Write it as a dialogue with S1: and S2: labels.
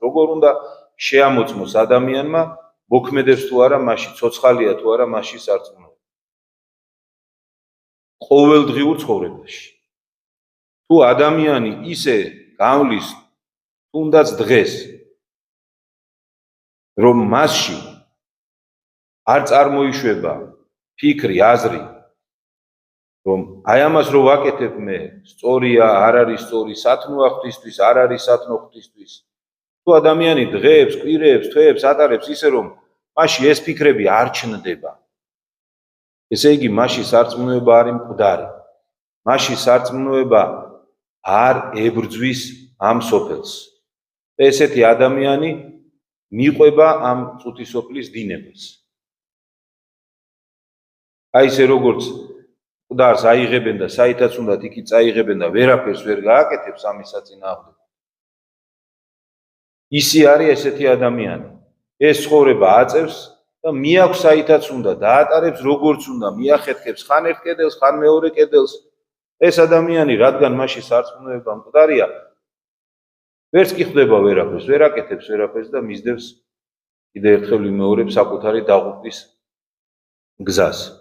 S1: როგორ უნდა შეამოწმოს ადამიანმა მოქმედებს თუ არა მასში, ცოცხალია თუ არა მასში სარწმუნოება. ყოველდღიურ ცხოვრებაში. თუ ადამიანი ისე გავლის თუნდაც დღეს რომ მასში არ წარმოიშვება ფიქრი, აზრი, რომ აი ამას რო ვაკეთებ მე, სწორია, არ არის სწორი, სათნოა ღვთისთვის, არ არის სათნო ღვთისთვის. თუ ადამიანი დღეებს, კვირეებს, თვეებს ატარებს ისე რომ მასში ეს ფიქრები არ ჩნდება. ესე იგი, მასში სარწმუნოება არის მკვდარი. მასში სარწმუნოება არ ებრძვის ამ სოფელს. ესეთი ადამიანი მიყვება ამ წუთისოფლის დინებას. აი ესე როგორც მკვდარს აიღებენ და საითაც უნდათ იქით წაიღებენ და ვერაფერს ვერ გააკეთებს ამის საწინააღმდეგო. ისი არის ესეთი ადამიანი. ეს ცხოვრება აწევს და მიაქვს საითაც უნდა დაატარებს როგორც უნდა, მიახეთქებს ხან ერთ კედელს, ხან მეორე კედელს. ეს ადამიანი, რადგან მასში სარწმუნოება მკვდარია, ვერც კი ხვდება ვერაფერს, ვერ აკეთებს ვერაფერს და მისდევს კიდევ ერთხელ ვიმეორებ საკუთარი დაღუპვის გზას.